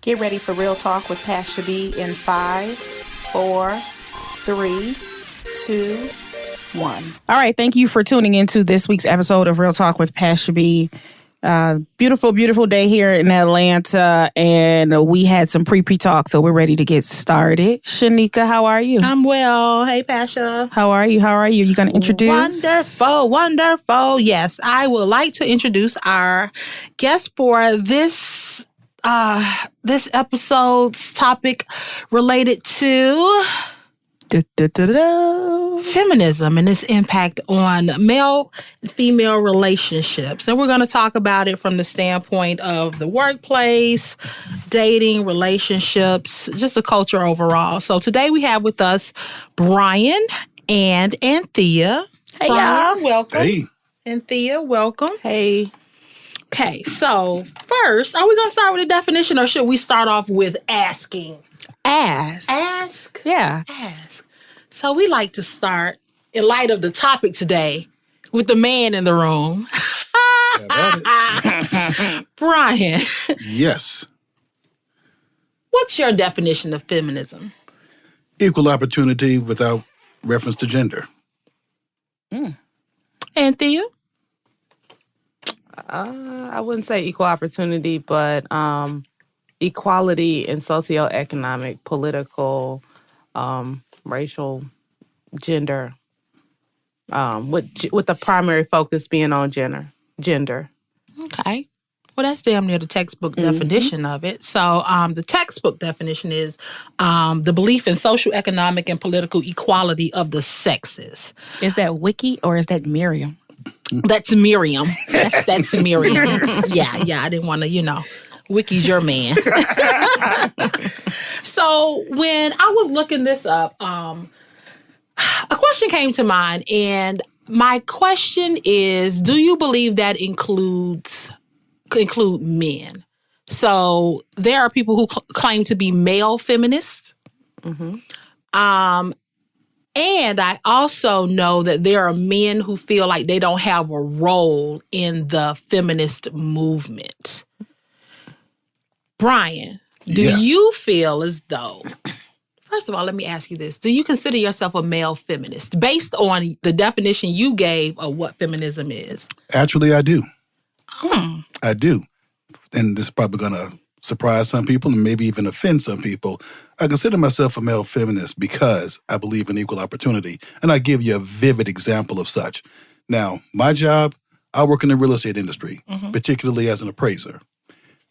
Get ready for Real Talk with Pasha B in 5, 4, 3, 2, 1. All right, thank you for tuning into this week's episode of Real Talk with Pasha B. Beautiful, beautiful day here in Atlanta, and we had some pre-talk, so we're ready to get started. Sheneka, how are you? I'm well. Hey, Pasha. How are you? You going to introduce? Wonderful. Yes, I would like to introduce our guest for this episode's topic related to feminism and its impact on male and female relationships. And we're going to talk about it from the standpoint of the workplace, dating, relationships, just the culture overall. So today we have with us Brian and Anthia. Hey, Brian, y'all. welcome. Hey. Anthia, welcome. Hey. Okay, so first, are we going to start with a definition or should we start off with asking? Ask. Yeah. Ask. So we like to start, in light of the topic today, with the man in the room. Brian. Yes. What's your definition of feminism? Equal opportunity without reference to gender. Anthea? I wouldn't say equal opportunity, but equality in socioeconomic, political, racial, gender, with the primary focus being on gender. Okay. Well, that's damn near the textbook definition of it. So the textbook definition is the belief in social, economic, and political equality of the sexes. Is that Wiki or is that Miriam? That's Miriam. That's Miriam. Yeah. I didn't want to, Wiki's your man. So when I was looking this up, a question came to mind, and my question is, do you believe that include men? So there are people who claim to be male feminists. Mm-hmm. And I also know that there are men who feel like they don't have a role in the feminist movement. Brian, do you feel as though, first of all, let me ask you this. Do you consider yourself a male feminist based on the definition you gave of what feminism is? Actually, I do. I do. And this is probably going to surprise some people and maybe even offend some people. I consider myself a male feminist because I believe in equal opportunity. And I give you a vivid example of such. Now, my job, I work in the real estate industry, particularly as an appraiser.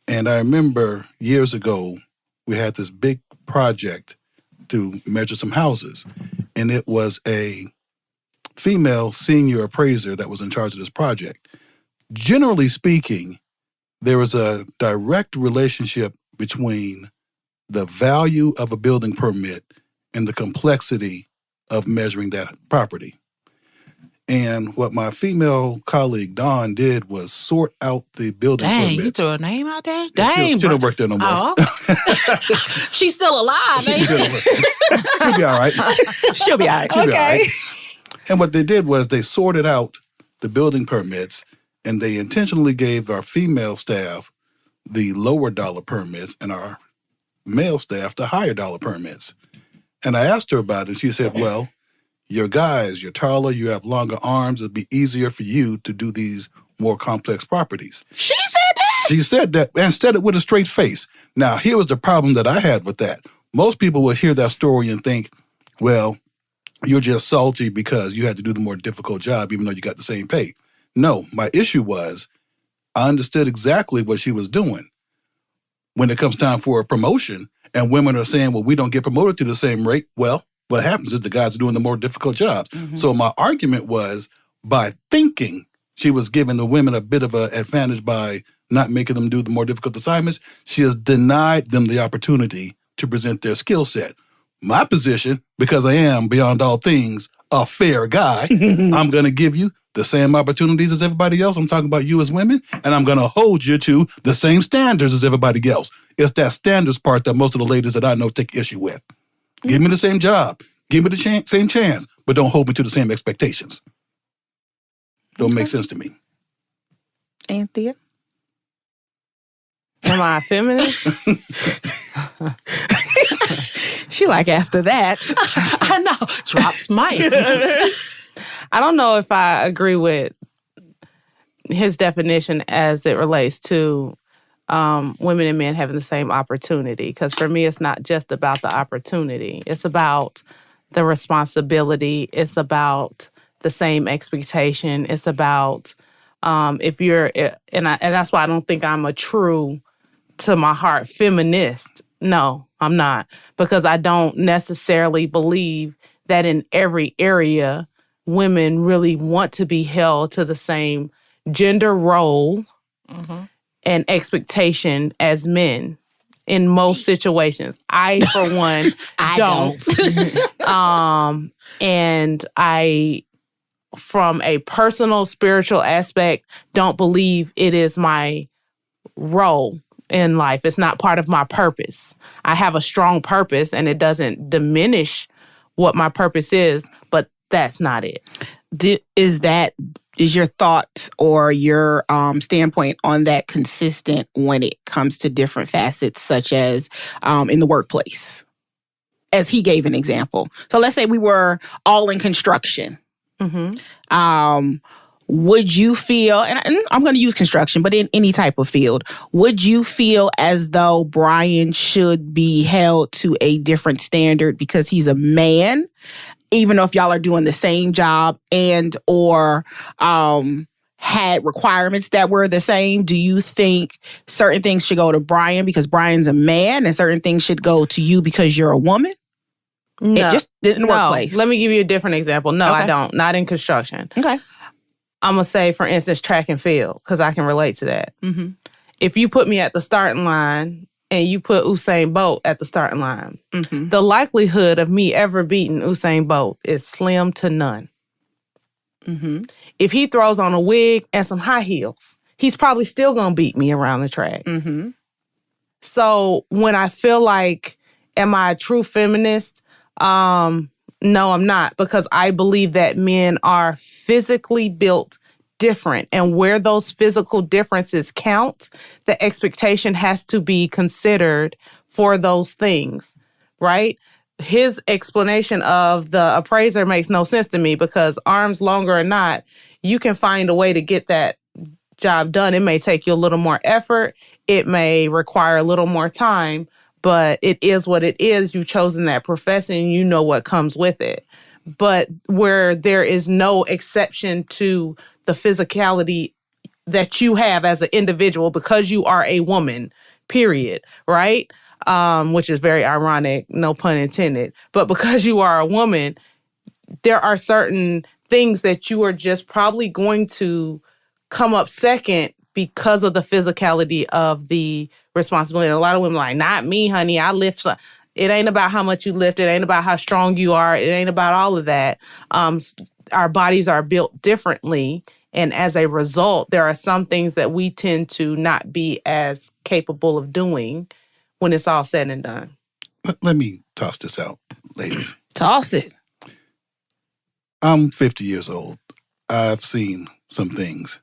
And I remember years ago, we had this big project to measure some houses. And it was a female senior appraiser that was in charge of this project. Generally speaking, there was a direct relationship between the value of a building permit and the complexity of measuring that property. And what my female colleague, Dawn, did was sort out the building permits. You threw a name out there? She don't work there no more. Oh, okay. She's still alive, ain't she? She'll be all right. She'll be all right. Okay. And what they did was they sorted out the building permits, and they intentionally gave our female staff the lower dollar permits and our male staff the higher dollar permits. And I asked her about it. She said, well, you're guys, you're taller, you have longer arms. It'd be easier for you to do these more complex properties. She said that? She said that and said it with a straight face. Now, here was the problem that I had with that. Most people would hear that story and think, well, you're just salty because you had to do the more difficult job even though you got the same pay. No, my issue was I understood exactly what she was doing. When it comes time for a promotion and women are saying, well, we don't get promoted to the same rate, well, what happens is the guys are doing the more difficult jobs. Mm-hmm. So my argument was by thinking she was giving the women a bit of an advantage by not making them do the more difficult assignments, she has denied them the opportunity to present their skill set. My position, because I am, beyond all things, a fair guy, I'm going to give you the same opportunities as everybody else. I'm talking about you as women, and I'm going to hold you to the same standards as everybody else. It's that standards part that most of the ladies that I know take issue with. Give me the same job. Give me the same chance, but don't hold me to the same expectations. Don't make sense to me. Anthea? Am I a feminist? She like, after that. I know. Drops mic. I don't know if I agree with his definition as it relates to women and men having the same opportunity. Because for me, it's not just about the opportunity. It's about the responsibility. It's about the same expectation. It's about if you're, and that's why I don't think I'm a true, to my heart, feminist. No, I'm not. Because I don't necessarily believe that in every area, women really want to be held to the same gender role and expectation as men in most situations. I, for one, don't. And I, from a personal spiritual aspect, don't believe it is my role in life. It's not part of my purpose. I have a strong purpose and it doesn't diminish what my purpose is, but that's not it. Is your thought or your standpoint on that consistent when it comes to different facets, such as in the workplace? As he gave an example. So let's say we were all in construction. Would you feel, and I'm going to use construction, but in any type of field, would you feel as though Brian should be held to a different standard because he's a man, even though if y'all are doing the same job and or had requirements that were the same? Do you think certain things should go to Brian because Brian's a man and certain things should go to you because you're a woman? No. It just in the workplace. Let me give you a different example. No, Okay. I don't. Not in construction. Okay. I'm going to say, for instance, track and field, because I can relate to that. Mm-hmm. If you put me at the starting line and you put Usain Bolt at the starting line, the likelihood of me ever beating Usain Bolt is slim to none. If he throws on a wig and some high heels, he's probably still going to beat me around the track. So when I feel like, am I a true feminist? No, I'm not, because I believe that men are physically built different. And where those physical differences count, the expectation has to be considered for those things, right? His explanation of the appraiser makes no sense to me, because arms longer or not, you can find a way to get that job done. It may take you a little more effort. It may require a little more time. But it is what it is. You've chosen that profession. You know what comes with it. But where there is no exception to the physicality that you have as an individual because you are a woman, period, right? Which is very ironic, no pun intended. But because you are a woman, there are certain things that you are just probably going to come up second because of the physicality of the responsibility. And a lot of women are like, not me, honey. I lift. It ain't about how much you lift. It ain't about how strong you are. It ain't about all of that. Our bodies are built differently. And as a result, there are some things that we tend to not be as capable of doing when it's all said and done. Let me toss this out, ladies. Toss it. I'm 50 years old. I've seen some things.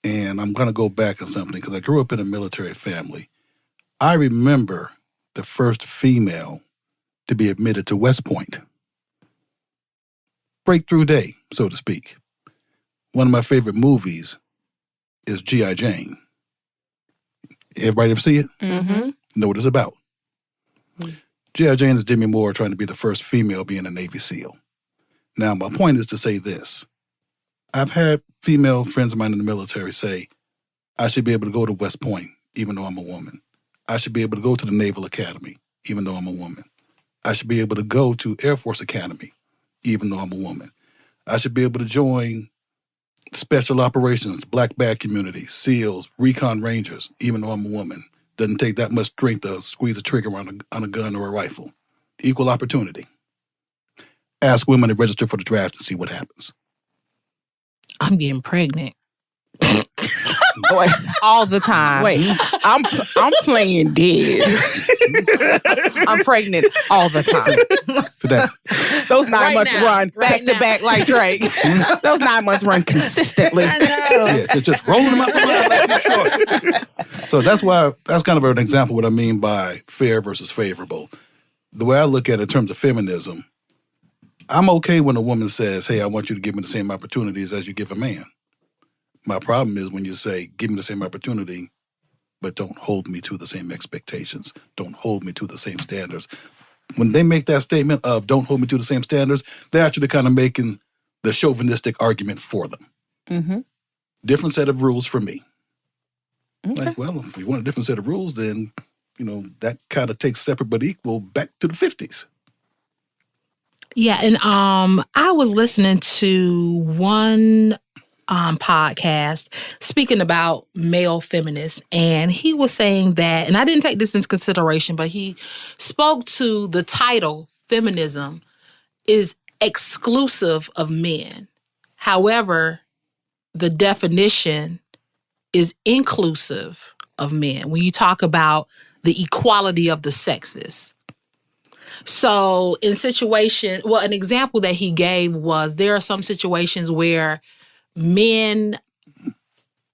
And I'm going to go back on something because I grew up in a military family. I remember the first female to be admitted to West Point. Breakthrough day, so to speak. One of my favorite movies is G.I. Jane. Everybody ever see it? Mm-hmm. Know what it's about. G.I. Jane is Demi Moore trying to be the first female being a Navy SEAL. Now, my point is to say this. I've had female friends of mine in the military say, I should be able to go to West Point, even though I'm a woman. I should be able to go to the Naval Academy, even though I'm a woman. I should be able to go to Air Force Academy, even though I'm a woman. I should be able to join Special Operations, Black Bag Community, SEALs, Recon Rangers, even though I'm a woman. Doesn't take that much strength to squeeze a trigger on a gun or a rifle. Equal opportunity. Ask women to register for the draft and see what happens. I'm getting pregnant. Wait, all the time. wait. I'm playing dead. I'm pregnant all the time. Today. Those 9 Right months now. run Right Back to back like Drake. Those 9 months run consistently. I know. Yeah, it's just rolling them out the line like Detroit. So that's kind of an example of what I mean by fair versus favorable. The way I look at it in terms of feminism, I'm okay when a woman says, hey, I want you to give me the same opportunities as you give a man. My problem is when you say, give me the same opportunity, but don't hold me to the same expectations. Don't hold me to the same standards. When they make that statement of don't hold me to the same standards, they're actually kind of making the chauvinistic argument for them. Mm-hmm. Different set of rules for me. Okay. Like, well, if you want a different set of rules, then, that kind of takes separate but equal back to the 50s. Yeah, and I was listening to one podcast speaking about male feminists, and he was saying that, and I didn't take this into consideration, but he spoke to the title feminism is exclusive of men. However, the definition is inclusive of men when you talk about the equality of the sexes. So in situations, an example that he gave was there are some situations where men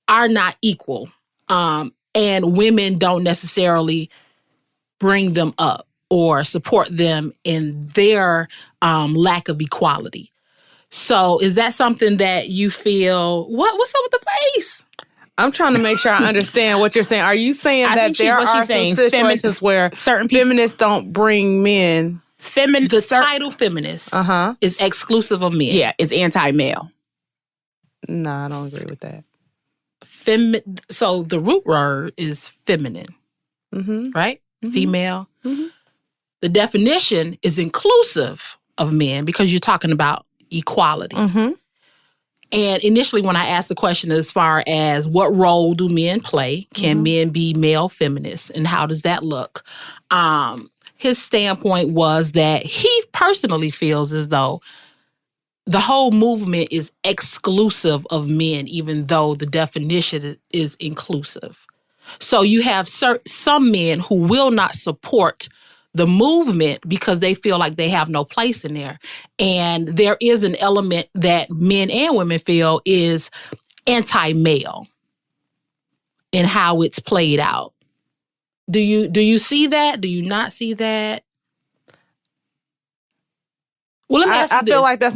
are not equal, and women don't necessarily bring them up or support them in their lack of equality. So is that something that you feel, what's up with the face? I'm trying to make sure I understand what you're saying. Are you saying I that think there what are she's saying, some situations where certain people, feminists don't bring men? The title feminist is exclusive of men. Yeah, is anti-male. No, I don't agree with that. So the root word is feminine, right? Mm-hmm. Female. Mm-hmm. The definition is inclusive of men because you're talking about equality. Mm-hmm. And initially when I asked the question as far as what role do men play, can men be male feminists, and how does that look? His standpoint was that he personally feels as though the whole movement is exclusive of men, even though the definition is inclusive. So you have some men who will not support the movement because they feel like they have no place in there. And there is an element that men and women feel is anti-male in how it's played out. Do you see that? Do you not see that? Well, let me ask you this. I feel like that's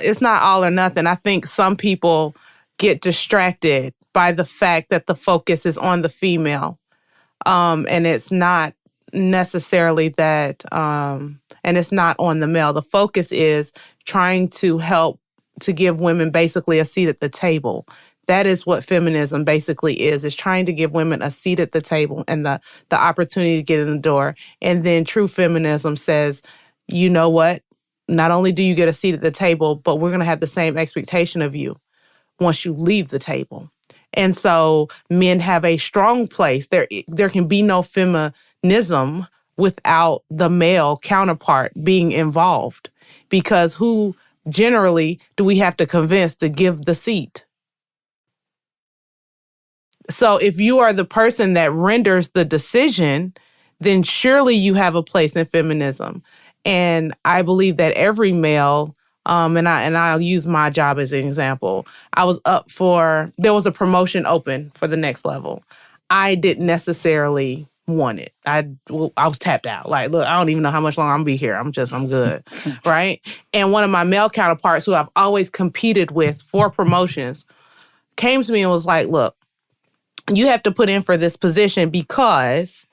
it's not all or nothing. I think some people get distracted by the fact that the focus is on the female. And it's not necessarily that, and it's not on the male. The focus is trying to help to give women basically a seat at the table. That is what feminism basically is trying to give women a seat at the table and the opportunity to get in the door. And then true feminism says, you know what? Not only do you get a seat at the table, but we're going to have the same expectation of you once you leave the table. And so men have a strong place. There can be no feminism without the male counterpart being involved, because who generally do we have to convince to give the seat? So if you are the person that renders the decision, then surely you have a place in feminism. And I believe that every male, and I'll use my job as an example. I was there was a promotion open for the next level. I didn't necessarily want it. I was tapped out. Like, look, I don't even know how much longer I'm gonna be here. I'm good, right? And one of my male counterparts who I've always competed with for promotions came to me and was like, look, you have to put in for this position because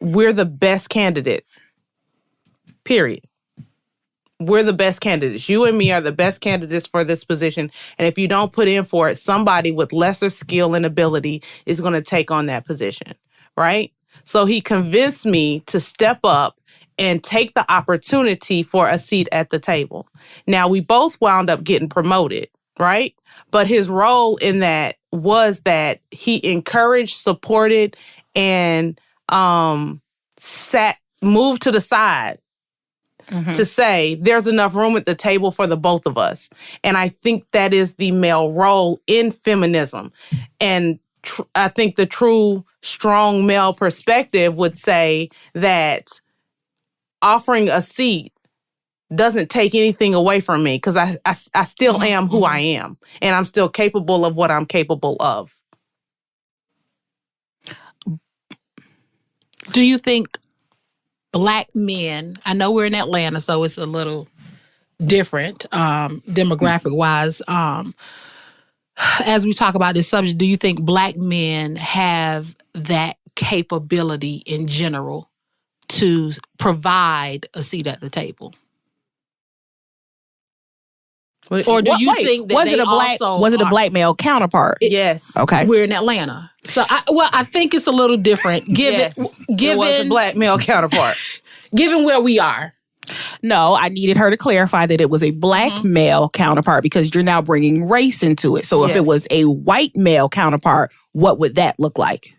we're the best candidates, period. We're the best candidates. You and me are the best candidates for this position. And if you don't put in for it, somebody with lesser skill and ability is going to take on that position, right? So he convinced me to step up and take the opportunity for a seat at the table. Now, we both wound up getting promoted, right? But his role in that was that he encouraged, supported, and moved to the side to say there's enough room at the table for the both of us. And I think that is the male role in feminism. And I think the true strong male perspective would say that offering a seat doesn't take anything away from me because I still am who I am, and I'm still capable of what I'm capable of. Do you think Black men, I know we're in Atlanta, so it's a little different demographic-wise. As we talk about this subject, do you think Black men have that capability in general to provide a seat at the table? Or do you think that was it a black male counterpart? Yes. Okay. We're in Atlanta. So I think it's a little different given it was a black male counterpart. Given where we are. No, I needed her to clarify that it was a black male counterpart because you're now bringing race into it. So if it was a white male counterpart, what would that look like?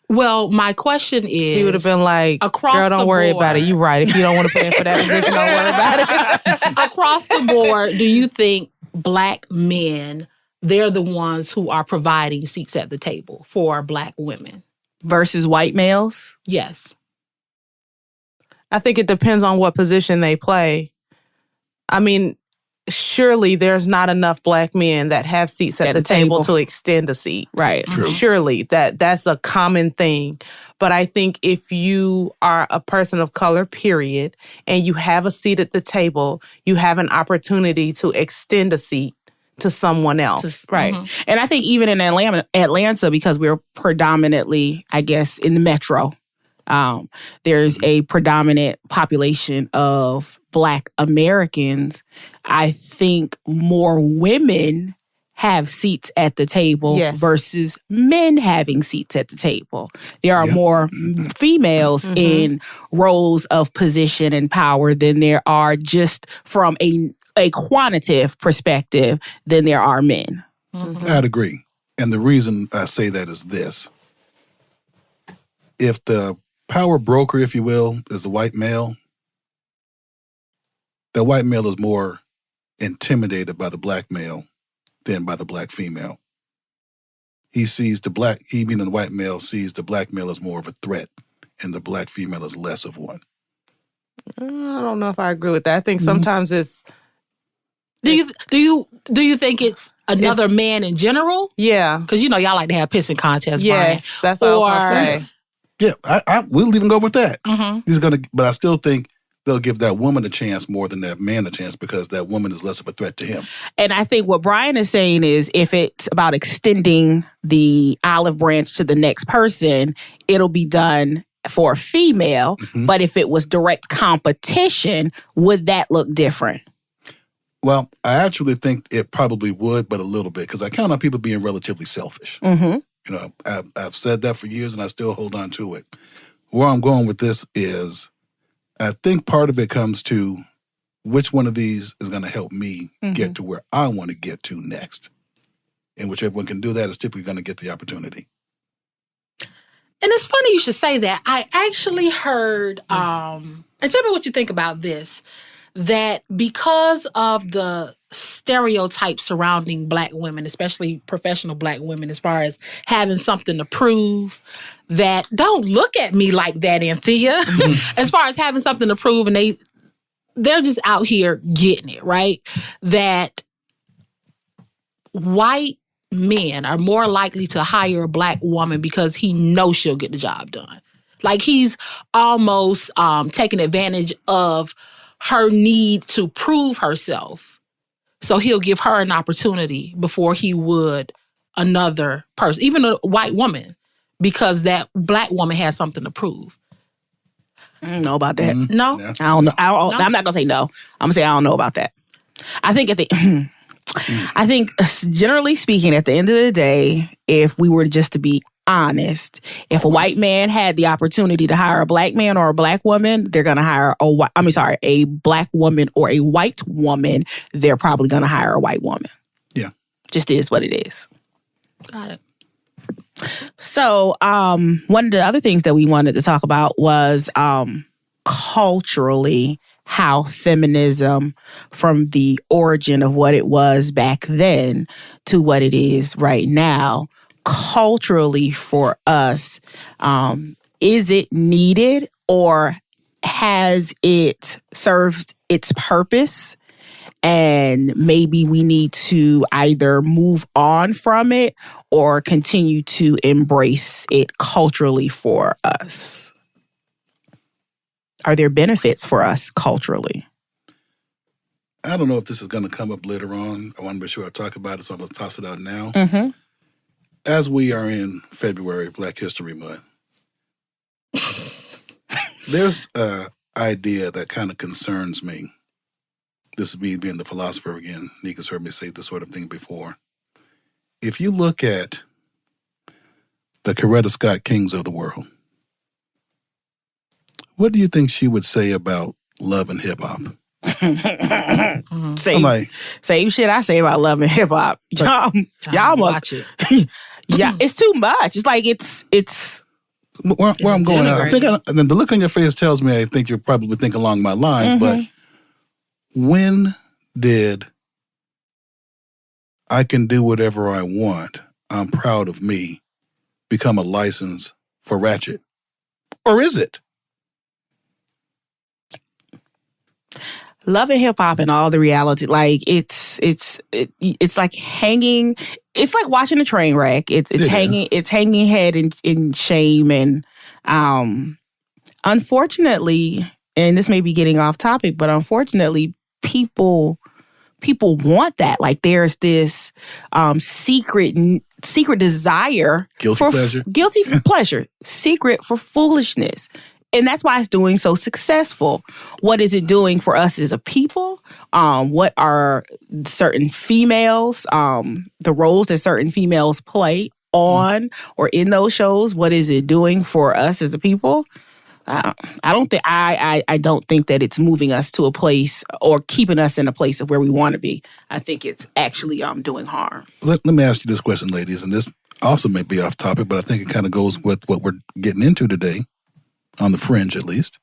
Well, my question is... He would have been like, girl, don't worry about it. You're right. If you don't want to pay for that position, don't worry about it. Across the board, do you think Black men, they're the ones who are providing seats at the table for Black women? Versus white males? Yes. I think it depends on what position they play. I mean, surely there's not enough Black men that have seats at the table to extend a seat. Right. True. Surely that's a common thing. But I think if you are a person of color, period, and you have a seat at the table, you have an opportunity to extend a seat to someone else. Right. And I think even in Atlanta, because we're predominantly, I guess, in the metro, there's a predominant population of Black Americans. I think more women have seats at the table versus men having seats at the table. There are more females in roles of position and power than there are just from a quantitative perspective than there are men. I'd agree. And the reason I say that is this. If the power broker, if you will, is the white male, the white male is more intimidated by the Black male than by the Black female. He meaning the white male, sees the Black male as more of a threat, and the Black female is less of one. I don't know if I agree with that. I think sometimes it's... Do you think it's another man in general? Yeah. Because y'all like to have pissing contests, Brian. Yes, that's what I was going to say. Yeah, we'll even go with that. But I still think they'll give that woman a chance more than that man a chance because that woman is less of a threat to him. And I think what Brian is saying is if it's about extending the olive branch to the next person, it'll be done for a female. But if it was direct competition, would that look different? Well, I actually think it probably would, but a little bit, because I count on people being relatively selfish. I've said that for years, and I still hold on to it. Where I'm going with this is I think part of it comes to which one of these is going to help me get to where I want to get to next. And whichever one can do that is typically going to get the opportunity. And it's funny you should say that. I actually heard, and tell me what you think about this, that because of the stereotypes surrounding Black women, especially professional Black women, as far as having something to prove, that don't look at me like that, Anthea, as far as having something to prove, and they're just out here getting it, right? That white men are more likely to hire a Black woman because he knows she'll get the job done. Like he's almost taking advantage of her need to prove herself. So he'll give her an opportunity before he would another person, even a white woman, because that Black woman has something to prove. I don't know about that. No? I don't know. I'm not going to say no. I'm going to say I don't know about that. I think I think generally speaking, at the end of the day, if we were just to be honest, if a white man had the opportunity to hire a Black man or a Black woman, they're going to hire a Black woman or a white woman. They're probably going to hire a white woman. Yeah. Just is what it is. Got it. So one of the other things that we wanted to talk about was culturally how feminism, from the origin of what it was back then to what it is right now, culturally for us, is it needed, or has it served its purpose? And maybe we need to either move on from it or continue to embrace it culturally for us. Are there benefits for us culturally? I don't know if this is going to come up later on. I want to be sure I talk about it, so I'm going to toss it out now. Mm-hmm. As we are in February, Black History Month, there's an idea that kind of concerns me. This is me being the philosopher again. Nika's heard me say this sort of thing before. If you look at the Coretta Scott Kings of the world, what do you think she would say about love and hip hop? Same shit I say about love and hip hop. Y'all watch it. Yeah, it's too much. It's like it's. Where I'm going, I think the look on your face tells me I think you're probably thinking along my lines. But when did I can do whatever I want, I'm proud of me, become a license for ratchet? Or is it? Love and hip hop and all the reality, like it's like hanging. It's like watching a train wreck. It's hanging head in shame, and unfortunately, and this may be getting off topic, but unfortunately, people want that. Like there's this secret desire, guilty pleasure, secret for foolishness. And that's why it's doing so successful. What is it doing for us as a people? What are certain females, the roles that certain females play on or in those shows? What is it doing for us as a people? I don't think that it's moving us to a place or keeping us in a place of where we want to be. I think it's actually doing harm. Let me ask you this question, ladies, and this also may be off topic, but I think it kind of goes with what we're getting into today. On the fringe, at least.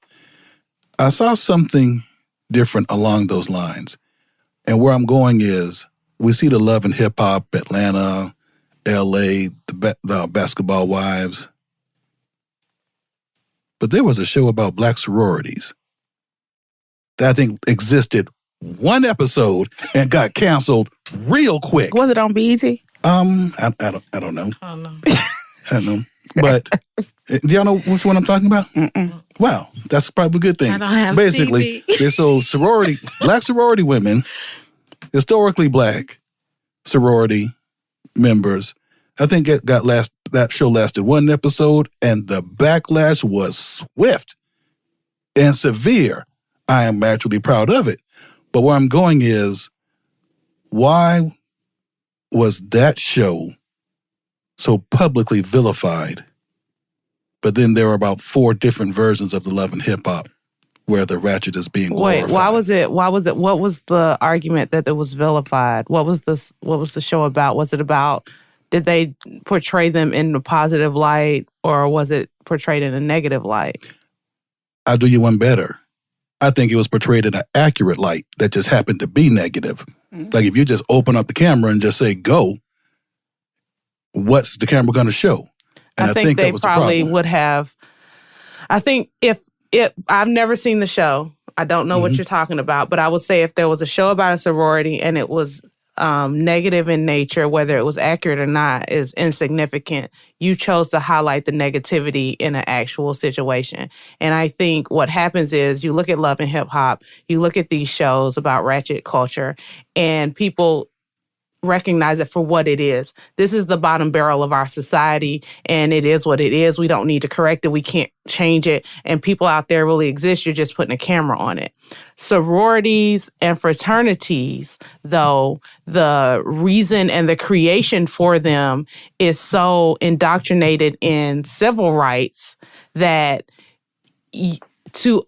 I saw something different along those lines. And where I'm going is, we see the Love and Hip Hop, Atlanta, LA, the Basketball Wives. But there was a show about black sororities that I think existed one episode and got canceled real quick. Was it on BET? I don't know. Oh, no. I don't know. But do y'all know which one I'm talking about? Mm-mm. Wow, that's probably a good thing. I don't have Basically, TV. So black sorority women, historically black sorority members, I think that show lasted one episode, and the backlash was swift and severe. I am actually proud of it. But where I'm going is, why was that show so publicly vilified? But then there are about 4 different versions of the Love and Hip Hop where the ratchet is being glorified. Wait, why was it? What was the argument that it was vilified? What was the show about? Was it about, did they portray them in a positive light, or was it portrayed in a negative light? I'll do you one better. I think it was portrayed in an accurate light that just happened to be negative. Mm-hmm. Like if you just open up the camera and just say, go, what's the camera going to show? And I think they probably would have. I think I've never seen the show. I don't know what you're talking about, but I would say if there was a show about a sorority and it was negative in nature, whether it was accurate or not is insignificant. You chose to highlight the negativity in an actual situation. And I think what happens is you look at Love and Hip Hop, you look at these shows about ratchet culture, and people recognize it for what it is. This is the bottom barrel of our society, and it is what it is. We don't need to correct it. We can't change it. And people out there really exist. You're just putting a camera on it. Sororities and fraternities, though, the reason and the creation for them is so indoctrinated in civil rights that to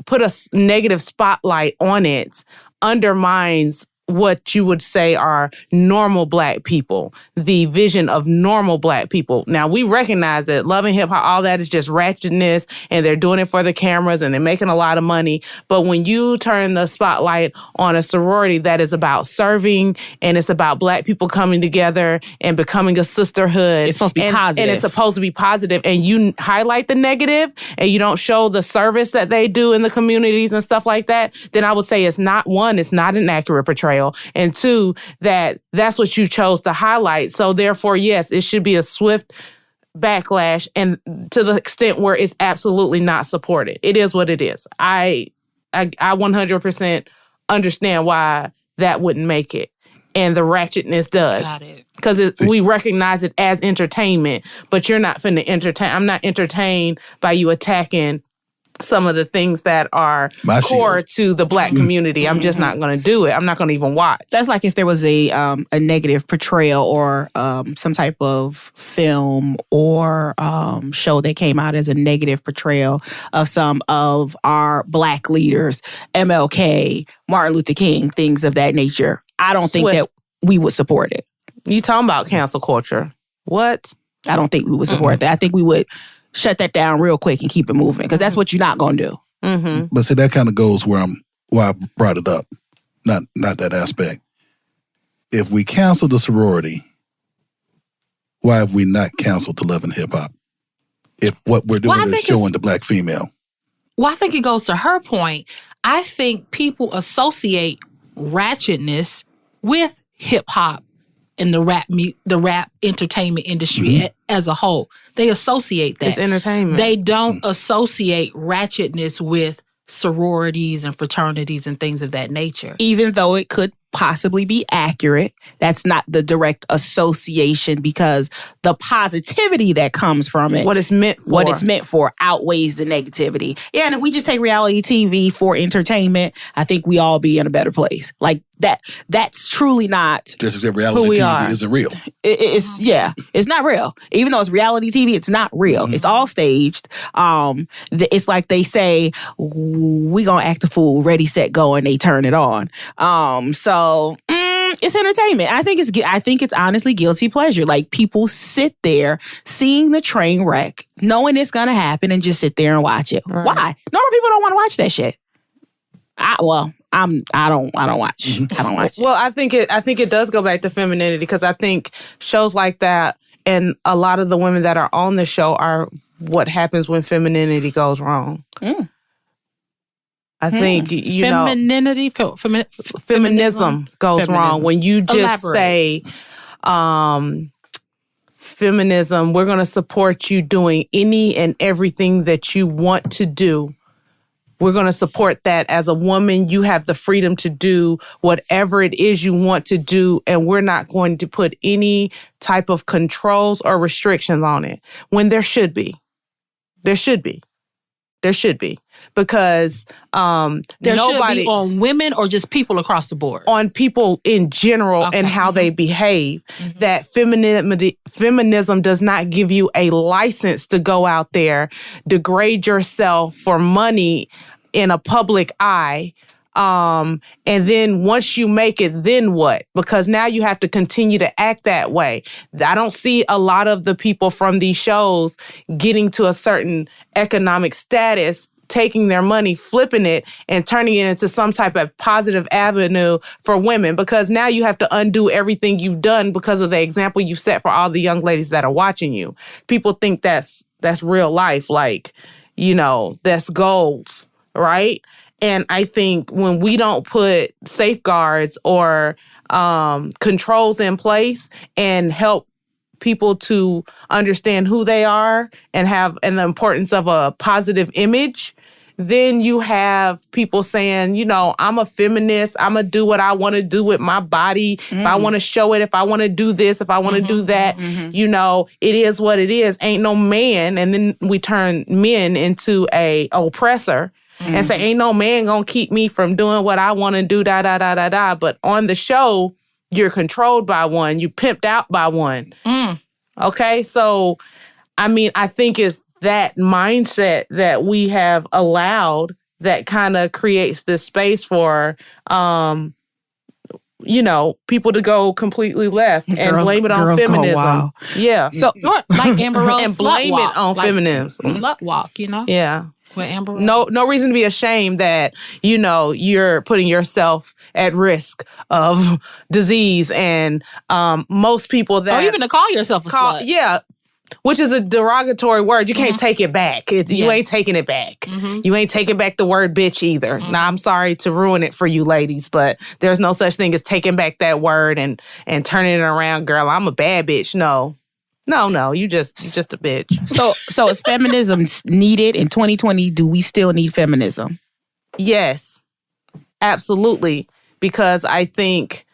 put a negative spotlight on it undermines what you would say are normal Black people, the vision of normal Black people. Now, we recognize that Love and Hip Hop, all that is just ratchetness, and they're doing it for the cameras, and they're making a lot of money. But when you turn the spotlight on a sorority that is about serving, and it's about Black people coming together and becoming a sisterhood. It's supposed to be positive. And it's supposed to be positive, and you highlight the negative, and you don't show the service that they do in the communities and stuff like that, then I would say it's not an accurate portrayal. And two, that's what you chose to highlight. So therefore, yes, it should be a swift backlash, and to the extent where it's absolutely not supported. It is what it is. I 100% understand why that wouldn't make it. And the ratchetness does. Got it. Because we recognize it as entertainment, but you're not finna entertain. I'm not entertained by you attacking some of the things that are core to the Black community. I'm just not going to do it. I'm not going to even watch. That's like if there was a negative portrayal or some type of film or show that came out as a negative portrayal of some of our Black leaders, MLK, Martin Luther King, things of that nature. I don't think that we would support it. You talking about cancel culture. What? I don't think we would support that. I think we would shut that down real quick and keep it moving, because that's what you're not going to do. Mm-hmm. But see, that kind of goes why I brought it up. Not that aspect. If we cancel the sorority, why have we not canceled the Love and Hip Hop? If what we're doing is showing the Black female. Well, I think it goes to her point. I think people associate ratchetness with hip hop and the rap entertainment industry as a whole. They associate that. It's entertainment. They don't associate ratchetness with sororities and fraternities and things of that nature. Even though it could possibly be accurate, that's not the direct association, because the positivity that comes from it, what it's meant for, outweighs the negativity. Yeah, and if we just take reality TV for entertainment, I think we all be in a better place. Like that's truly not just because reality TV isn't real. It's not real. Even though it's reality TV, it's not real. Mm-hmm. It's all staged. It's like they say, we gonna act a fool, ready, set, go, and they turn it on. So it's entertainment. I think it's honestly guilty pleasure. Like, people sit there seeing the train wreck, knowing it's gonna happen, and just sit there and watch it. Right. Why? Normal people don't want to watch that shit. I don't watch. Mm-hmm. I don't watch it. Well, I think it does go back to femininity, because I think shows like that and a lot of the women that are on the show are what happens when femininity goes wrong. I think, feminism goes wrong when you just say, feminism, we're going to support you doing any and everything that you want to do. We're going to support that. As a woman, you have the freedom to do whatever it is you want to do, and we're not going to put any type of controls or restrictions on it, when there should be. There should be. Because there should be on women or just people across the board? On people in general, and how they behave. Mm-hmm. That feminism does not give you a license to go out there, degrade yourself for money in a public eye. And then once you make it, then what? Because now you have to continue to act that way. I don't see a lot of the people from these shows getting to a certain economic status, taking their money, flipping it, and turning it into some type of positive avenue for women. Because now you have to undo everything you've done because of the example you've set for all the young ladies that are watching you. People think that's real life. Like, that's goals, right? And I think when we don't put safeguards or controls in place and help people to understand who they are and the importance of a positive image, then you have people saying, I'm a feminist. I'm going to do what I want to do with my body. If I want to show it, if I want to do this, if I want to do that, it is what it is. Ain't no man. And then we turn men into a oppressor. And say, ain't no man gonna keep me from doing what I want to do, da. But on the show, you're controlled by one. You pimped out by one. Okay? So, I think it's that mindset that we have allowed that kind of creates this space for people to go completely left and Girls- blame it on girls go feminism. wild. Yeah. So Or like Amber Rose And slut blame walk, it on like feminism. Slut walk, Yeah. with Amber Rose. No reason to be ashamed that, you're putting yourself at risk of disease. And most people that... Or even to call yourself a slut. Yeah. Which is a derogatory word. You can't take it back. You ain't taking it back. You ain't taking back the word bitch either. Now, I'm sorry to ruin it for you ladies, but there's no such thing as taking back that word and turning it around. Girl, I'm a bad bitch. No, you just a bitch. So is feminism needed in 2020? Do we still need feminism? Yes, absolutely. Because I think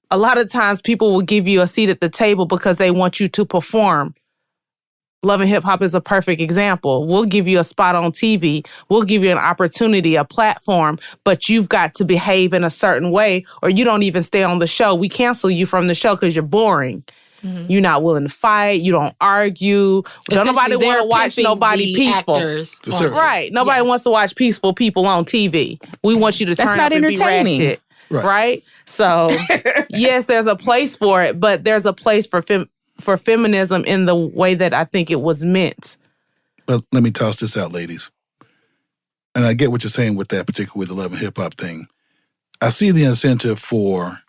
a lot of times people will give you a seat at the table because they want you to perform. Love and Hip Hop is a perfect example. We'll give you a spot on TV. We'll give you an opportunity, a platform, but you've got to behave in a certain way or you don't even stay on the show. We cancel you from the show because you're boring. You're not willing to fight. You don't argue. Don't nobody want to watch nobody peaceful. Right. Nobody wants to watch peaceful people on TV. We want you to turn up and be ratchet. Right? So, yes, there's a place for it, but there's a place for feminism in the way that I think it was meant. But let me toss this out, ladies. And I get what you're saying with that, particularly with the Love and Hip Hop thing. I see the incentive for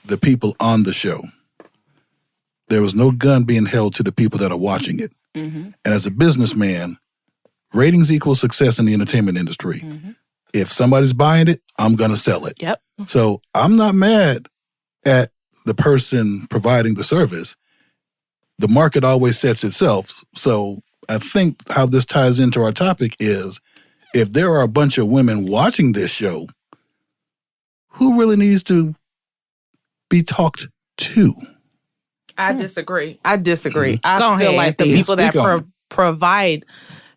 the people on the show. There was no gun being held to the people that are watching it. And as a businessman, ratings equal success in the entertainment industry. If somebody's buying it, I'm going to sell it. Yep. So I'm not mad at the person providing the service. The market always sets itself. So I think how this ties into our topic is if there are a bunch of women watching this show, who really needs to be talked to? I disagree. I feel ahead, like the Thea. people that provide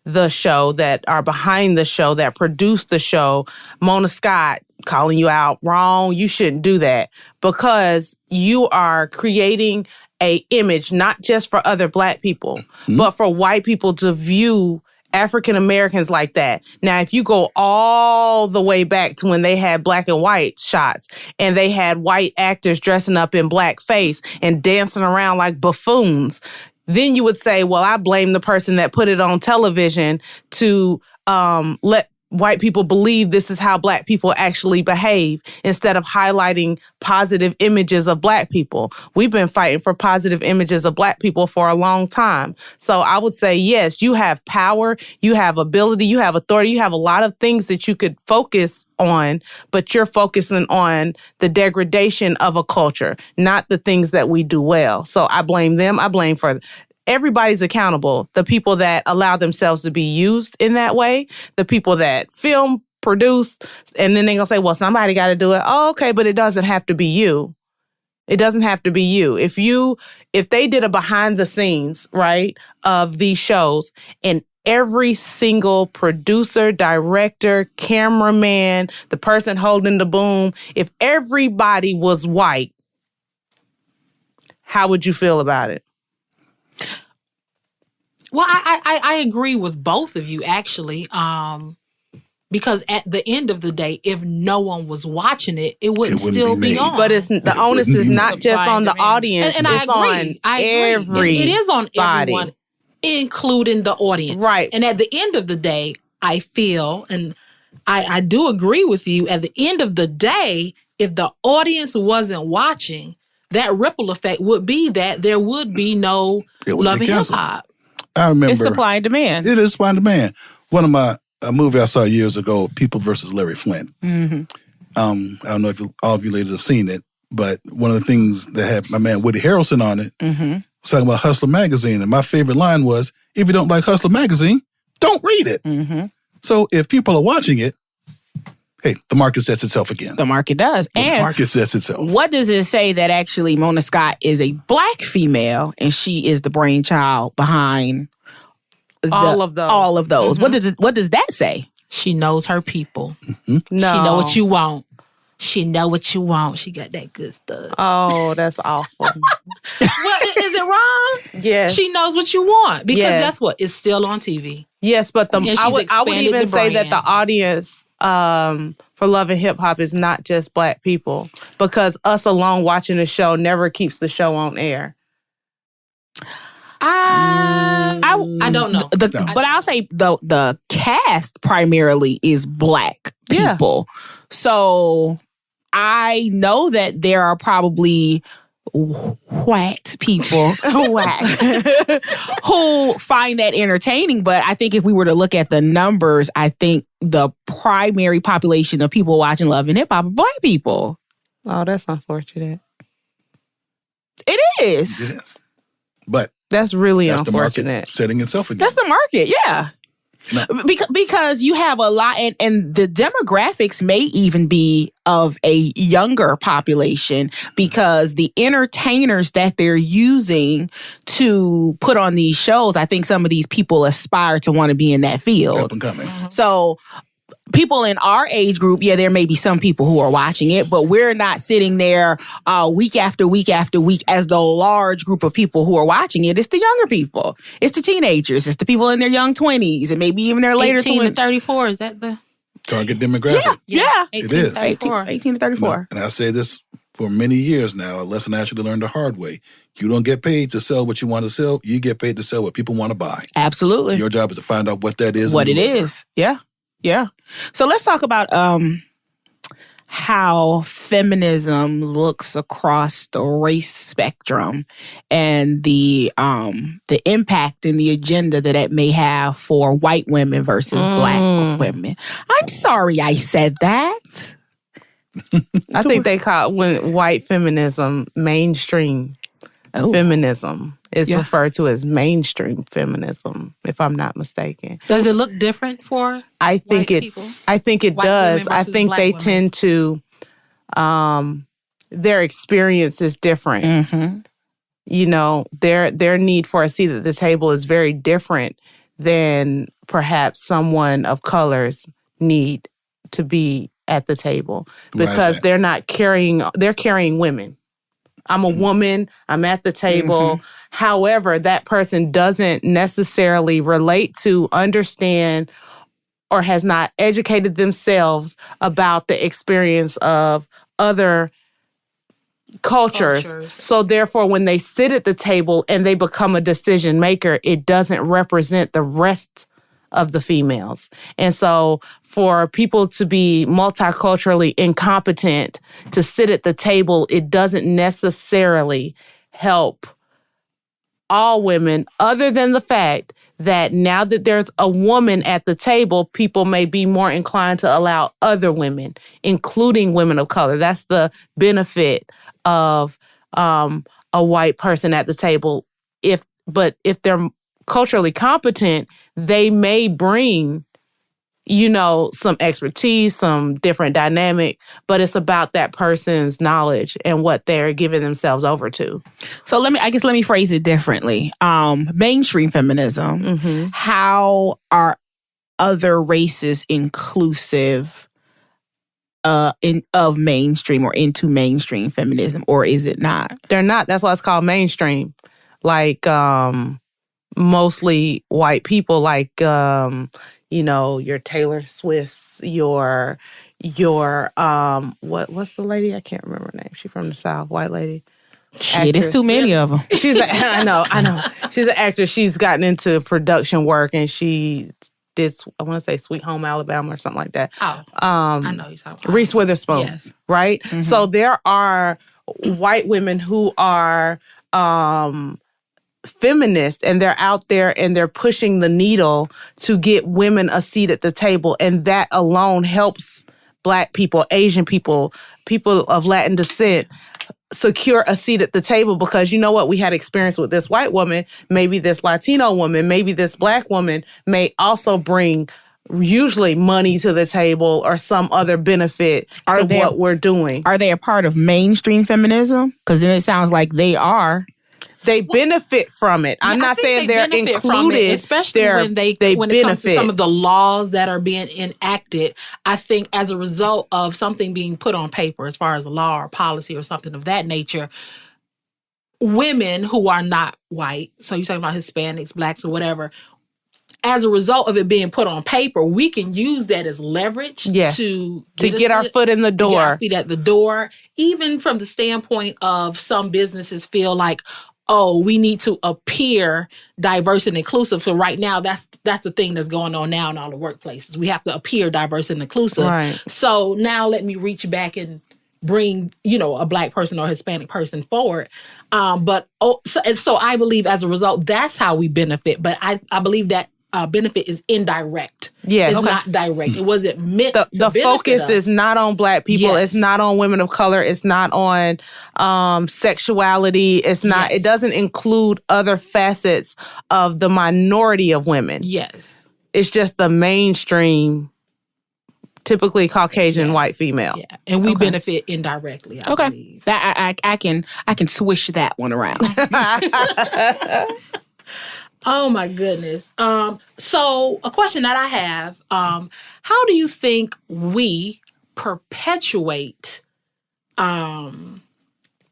the show, that are behind the show, that produce the show, Mona Scott calling you out wrong. You shouldn't do that because you are creating a image not just for other Black people, but for white people to view African Americans like that. Now, if you go all the way back to when they had black and white shots and they had white actors dressing up in blackface and dancing around like buffoons, then you would say, well, I blame the person that put it on television to let white people believe this is how Black people actually behave instead of highlighting positive images of Black people. We've been fighting for positive images of Black people for a long time. So I would say, yes, you have power, you have ability, you have authority, you have a lot of things that you could focus on, but you're focusing on the degradation of a culture, not the things that we do well. So I blame them. I blame for everybody's accountable. The people that allow themselves to be used in that way, the people that film, produce, and then they're going to say, well, somebody got to do it. Oh, okay, but it doesn't have to be you. It doesn't have to be you. If they did a behind the scenes, right, of these shows and every single producer, director, cameraman, the person holding the boom, if everybody was white, how would you feel about it? Well, I agree with both of you, actually, because at the end of the day, if no one was watching it, it wouldn't still be on. But the onus is not just on the audience. And I agree. Everybody. It is on everyone, including the audience. Right. And at the end of the day, I feel, and I do agree with you, at the end of the day, if the audience wasn't watching, that ripple effect would be that there would be no Love and Hip Hop. I remember. It's supply and demand. It is supply and demand. One of a movie I saw years ago, People versus Larry Flint. I don't know if all of you ladies have seen it, but one of the things that had my man Woody Harrelson on it was talking about Hustler Magazine. And my favorite line was, if you don't like Hustler Magazine, don't read it. So if people are watching it, hey, the market sets itself again. The market does. The market sets itself. What does it say that actually Mona Scott is a Black female and she is the brainchild behind all of those? What does that say? She knows her people. No. She know what you want. She know what you want. She got that good stuff. Oh, that's awful. Well, is it wrong? Yes. She knows what you want because guess what? It's still on TV. Yes, but I would even say that the audience for Love and Hip Hop is not just Black people, because us alone watching the show never keeps the show on air. I don't know. But I'll say the cast primarily is Black people. Yeah. So I know that there are probably white people who find that entertaining. But I think if we were to look at the numbers, I think the primary population of people watching Love and Hip Hop are Black people. Oh, that's unfortunate. It is. It is. But that's really that's unfortunate. The market setting itself again. That's the market, yeah. No. Because you have a lot, and the demographics may even be of a younger population, because the entertainers that they're using to put on these shows, I think some of these people aspire to want to be in that field. Up and coming. Mm-hmm. So people in our age group, yeah, there may be some people who are watching it, but we're not sitting there week after week after week as the large group of people who are watching it. It's the younger people. It's the teenagers. It's the people in their young 20s and maybe even their later 18 to 34. Is that the target demographic? Yeah. It is. 18 to 34. And I say this for many years now, a lesson I actually learned the hard way. You don't get paid to sell what you want to sell. You get paid to sell what people want to buy. Absolutely. Your job is to find out what that is. What it is. Yeah. Yeah. So let's talk about how feminism looks across the race spectrum and the impact and the agenda that it may have for white women versus Black women. I'm sorry I said that. I think they call when white feminism mainstream feminism. It's referred to as mainstream feminism, if I'm not mistaken. So does it look different for I think white it people? I think it White does. women I think Black they women? tend to their experience is different. Mm-hmm. You know, their need for a seat at the table is very different than perhaps someone of color's need to be at the table, because they're carrying women. I'm a woman, I'm at the table. Mm-hmm. However, that person doesn't necessarily relate to, understand, or has not educated themselves about the experience of other cultures. So therefore, when they sit at the table and they become a decision maker, it doesn't represent the rest of the females. And so for people to be multiculturally incompetent to sit at the table, it doesn't necessarily help all women, other than the fact that now that there's a woman at the table, people may be more inclined to allow other women, including women of color. That's the benefit of a white person at the table. But if they're culturally competent, they may bring, some expertise, some different dynamic, but it's about that person's knowledge and what they're giving themselves over to. So let me phrase it differently. Mainstream feminism, mm-hmm. How are other races inclusive of mainstream or into mainstream feminism, or is it not? They're not. That's why it's called mainstream. Like mostly white people, like your Taylor Swifts, your what's the lady? I can't remember her name. She's from the South, white lady. Shit, there's too many of them. I know. She's an actress. She's gotten into production work, and she did, I want to say Sweet Home Alabama or something like that. Oh, I know you're talking about Reese Witherspoon, yes. Right? Mm-hmm. So there are white women who are feminist, and they're out there and they're pushing the needle to get women a seat at the table, and that alone helps Black people, Asian people, people of Latin descent secure a seat at the table, because you know what? We had experience with this white woman, maybe this Latino woman, maybe this Black woman may also bring usually money to the table or some other benefit to what we're doing. Are they a part of mainstream feminism? Because then it sounds like they are. They benefit from it. I'm not saying they're included, especially when it comes to some of the laws that are being enacted. I think as a result of something being put on paper, as far as a law or policy or something of that nature, women who are not white, so you're talking about Hispanics, Blacks, or whatever, as a result of it being put on paper, we can use that as leverage to get our foot in the door. To get our feet at the door. Even from the standpoint of some businesses feel like, oh, we need to appear diverse and inclusive. So right now, that's the thing that's going on now in all the workplaces. We have to appear diverse and inclusive. Right. So now let me reach back and bring, a Black person or Hispanic person forward. So I believe as a result, that's how we benefit. But I believe that benefit is indirect. Yes. It's not direct. It wasn't meant to The focus us. is not on Black people. Yes. It's not on women of color. It's not on sexuality. It's not. It doesn't include other facets of the minority of women. Yes. It's just the mainstream, typically Caucasian white female. Yeah. And we benefit indirectly, I believe. I can swish that one around. Oh my goodness. So a question that I have, how do you think we perpetuate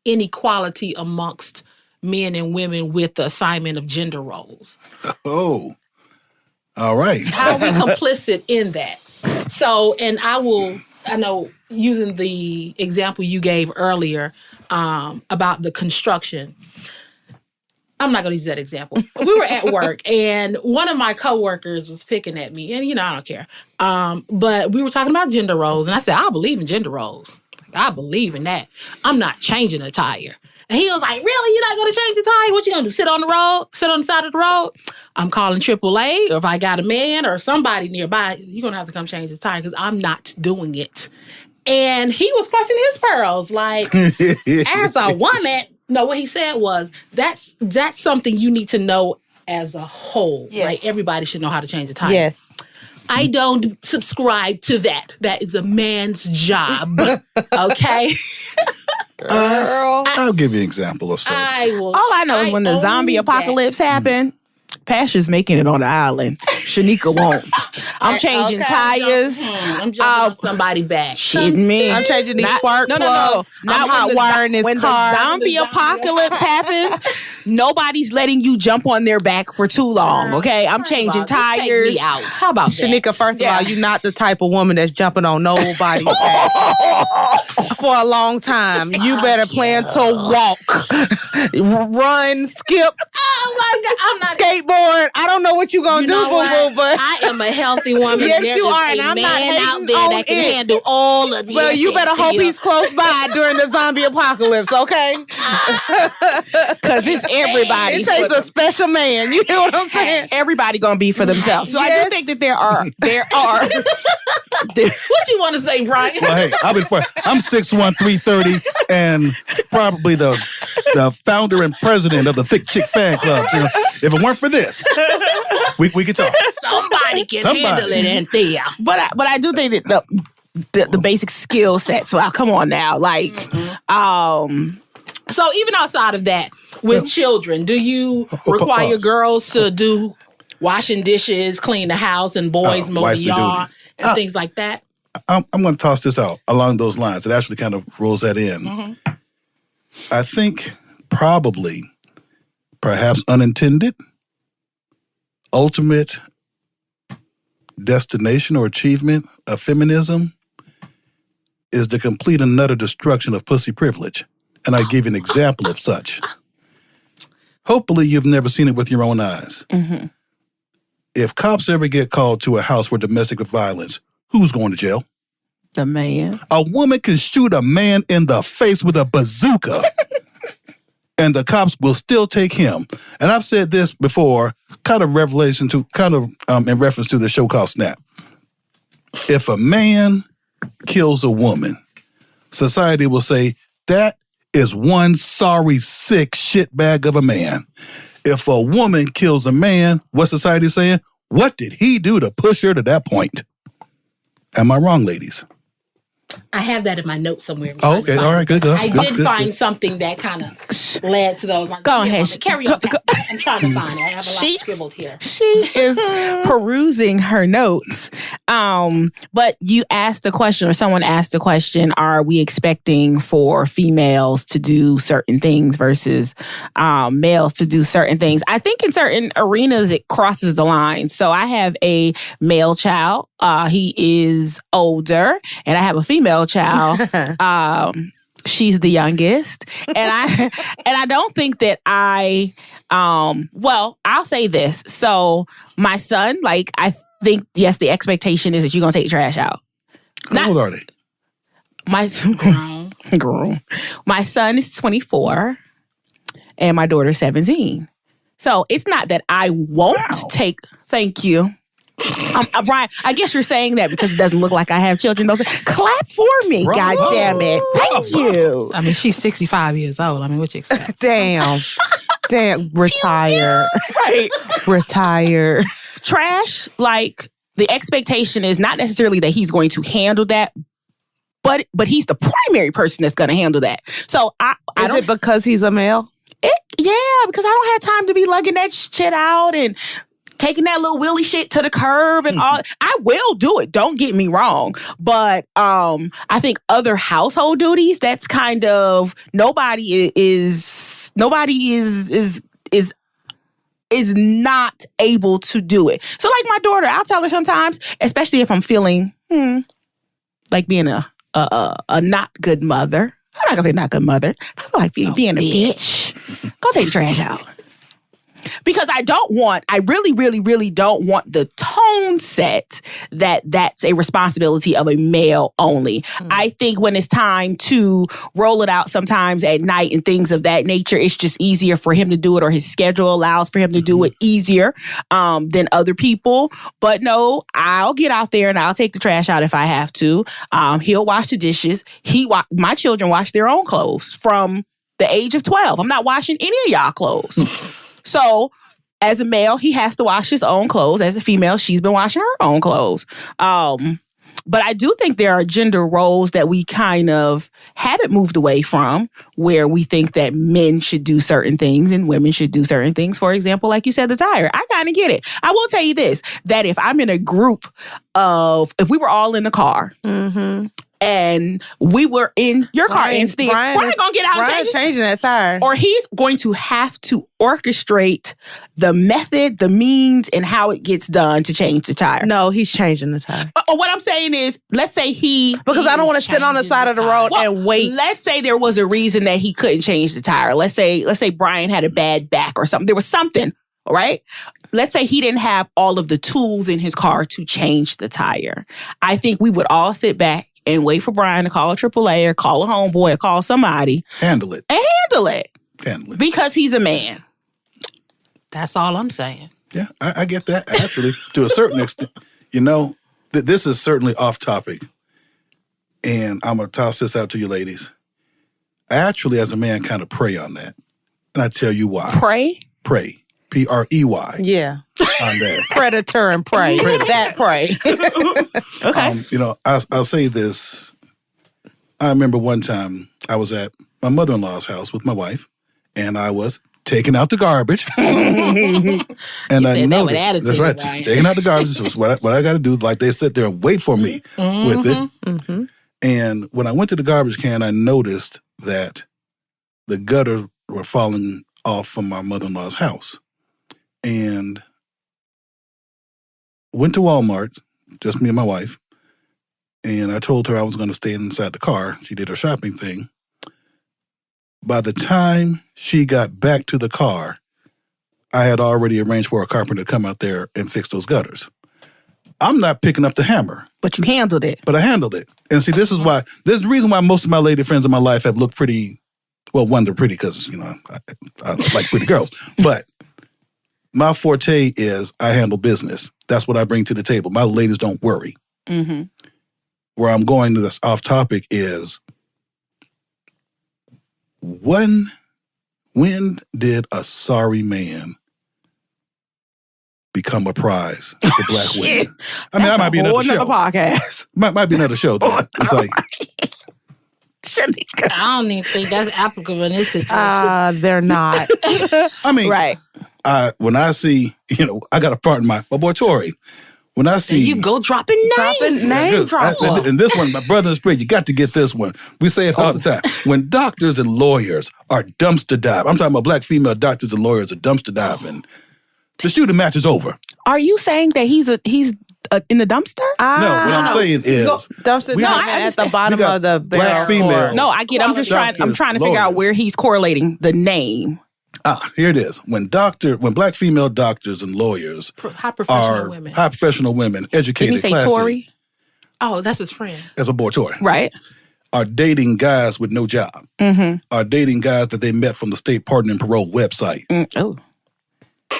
inequality amongst men and women with the assignment of gender roles? Oh, all right. How are we complicit in that? So, and I know using the example you gave earlier about the construction, I'm not going to use that example. We were at work and one of my coworkers was picking at me, and I don't care. But we were talking about gender roles, and I said, I believe in gender roles. I believe in that. I'm not changing a tire. And he was like, really? You're not going to change the tire? What you going to do? Sit on the road? Sit on the side of the road? I'm calling AAA, or if I got a man or somebody nearby, you're going to have to come change the tire because I'm not doing it. And he was clutching his pearls like, as a woman. No, what he said was, that's something you need to know as a whole. Yes. Like, everybody should know how to change a tire. Yes. I don't subscribe to that. That is a man's job. Okay? Girl. I'll give you an example of something. All I know is when the zombie apocalypse happened, Pasha's making it on the island. Sheneka won't. I'm changing tires. I'm jumping on somebody's back. Shit, me. I'm changing these spark plugs. Not I'm hot wiring this when car. the zombie apocalypse happens, nobody's letting you jump on their back for too long, okay? I'm changing tires. Take me out. How about Sheneka, first of Yeah. all, you're not the type of woman that's jumping on nobody's back for a long time. You better plan to walk, run, skip, Oh my God, I'm not skateboard. I don't know what you're going to do, boo-boo, but I am a healthy woman. Yes, There you is are, a and I'm man not hating out there on that can it. handle all of these. well, you better hope he's close by during the zombie apocalypse, okay? Because it's everybody. It takes a special man. You know what I'm saying? Everybody gonna be for themselves. So I Yes. do think that there are What you want to say, Brian? Well, hey, I'm 6'1", 330, and probably the founder and president of the Thick Chick Fan Club. So if it weren't for this, we could talk. Somebody can handle it, Anthea. but I do think that the basic skill set. So come on now, like So even outside of that, with children, do you require girls to do washing dishes, clean the house, and boys mow the wifely yard, duty. and things like that? I'm going to toss this out along those lines. It actually kind of rolls that in. I think probably, perhaps unintended, ultimate destination or achievement of feminism is the complete and utter destruction of pussy privilege. And I give you an example of such. Hopefully you've never seen it with your own eyes. Mm-hmm. If cops ever get called to a house for domestic violence, who's going to jail? the man. A woman can shoot a man in the face with a bazooka and the cops will still take him. And I've said this before, in reference to the show called Snap. If a man kills a woman, society will say, that is one sorry, sick shitbag of a man. If a woman kills a man, what's society saying? What did he do to push her to that point? Am I wrong, ladies? I have that in my notes somewhere. Oh, okay. All right. Good. I did find something that kind of led to those. Go ahead. Carry on. I'm trying to find it. I have a lot scribbled here. She is perusing her notes. But you asked the question, or someone asked the question, are we expecting for females to do certain things versus males to do certain things? I think in certain arenas it crosses the line. So I have a male child. He is older, and I have a female child. She's the youngest, and I don't think that well, I'll say this. So my son, like, I think, yes, the expectation is that you're gonna take the trash out. How old are they? Grown. My son is 24, and my daughter's 17. So it's not that I won't take. Thank you. Brian, I guess you're saying that because it doesn't look like I have children. Clap for me, God damn it. Thank you. I mean, she's 65 years old. I mean, what you expect? Damn. Retire. Right. Retire. Trash, like, the expectation is not necessarily that he's going to handle that, but he's the primary person that's going to handle that. So Is it because he's a male? Yeah, because I don't have time to be lugging that shit out and taking that little willy shit to the curb and all. I will do it, don't get me wrong. But I think other household duties, that's kind of nobody is not able to do it. So like my daughter, I'll tell her sometimes, especially if I'm feeling like being a not good mother. I'm not gonna say not good mother. I feel like being a bitch. Go take the trash out. Because I really, really, really don't want the tone set that that's a responsibility of a male only. I think when it's time to roll it out sometimes at night and things of that nature, it's just easier for him to do it, or his schedule allows for him to do it easier than other people. But no, I'll get out there and I'll take the trash out if I have to. He'll wash the dishes. My children wash their own clothes from the age of 12. I'm not washing any of y'all clothes. So, as a male, he has to wash his own clothes. As a female, she's been washing her own clothes. But I do think there are gender roles that we kind of haven't moved away from, where we think that men should do certain things and women should do certain things. For example, like you said, the tire. I kind of get it. I will tell you this, that if I'm in a group if we were all in the car, and we were in your car, Anthia, we're not going to get out and changing that tire. Or he's going to have to orchestrate the method, the means, and how it gets done to change the tire. No, he's changing the tire. What I'm saying is, let's say because I don't want to sit on the side of the road and wait. Let's say there was a reason that he couldn't change the tire. Let's say Brian had a bad back or something. There was something, all right? Let's say he didn't have all of the tools in his car to change the tire. I think we would all sit back and wait for Brian to call a AAA or call a homeboy or call somebody. Handle it. Because he's a man. That's all I'm saying. Yeah, I get that. Actually, to a certain extent, this is certainly off topic. And I'm going to toss this out to you ladies. I actually, as a man, kind of prey on that. And I tell you why. Prey? Prey. P-R-E-Y. Yeah. On that. Predator and prey. That prey. Okay. I'll say this. I remember one time I was at my mother-in-law's house with my wife, and I was taking out the garbage. And I noticed, that's right, taking out the garbage was what I got to do. Like, they sit there and wait for me with it. Mm-hmm. And when I went to the garbage can, I noticed that the gutters were falling off from my mother-in-law's house. And went to Walmart, just me and my wife, and I told her I was going to stay inside the car. She did her shopping thing. By the time she got back to the car, I had already arranged for a carpenter to come out there and fix those gutters. I'm not picking up the hammer. But you handled it. But I handled it. And see, this is the reason why most of my lady friends in my life have looked pretty, well, one, they're pretty because, I like pretty girls. But my forte is I handle business. That's what I bring to the table. My ladies don't worry. Mm-hmm. Where I'm going to this off topic is, when did a sorry man become a prize for black women? I mean, that might be another show. Podcast. Might be another show, though. It's like, Sheneka. I don't even think that's applicable in this situation. They're not. I mean, Right. When I see, I got a part in my boy Tori. When I see You go dropping names. Name drop. and this one, my brother in spirit, you got to get this one. We say it all the time. When doctors and lawyers are dumpster dive, I'm talking about black female doctors and lawyers are dumpster diving. The shooting match is over. Are you saying that he's in the dumpster? No, what I'm saying is Dumpster we diving got- at the we bottom got of the black barrel. female. No, I get it. I'm just trying to figure out where he's correlating the name. Here it is. When black female doctors and lawyers High professional women. high professional women, educated, Didn't he say classy, Tory? Oh, that's his friend. as a boy Tory, Right. are dating guys with no job, are dating guys that they met from the state pardon and parole website. Oh.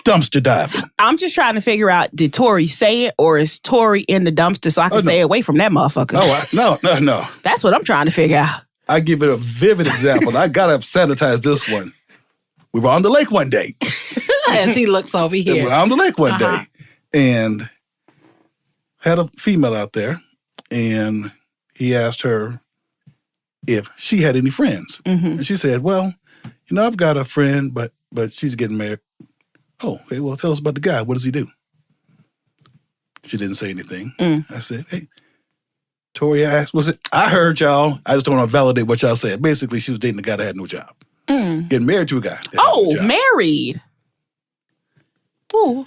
Dumpster diving. I'm just trying to figure out, did Tory say it or is Tory in the dumpster so I can stay away from that motherfucker? No. That's what I'm trying to figure out. I give it a vivid example. I gotta sanitize this one. We were on the lake one day. As he looks over We here. were on the lake one day and had a female out there, and he asked her if she had any friends. And she said, well, I've got a friend, but she's getting married. Oh, okay, well, tell us about the guy. What does he do? She didn't say anything. I said, hey, Tori asked, I heard y'all. I just don't want to validate what y'all said. Basically, she was dating a guy that had no job. Getting married to a guy. That had no job. Married. Ooh.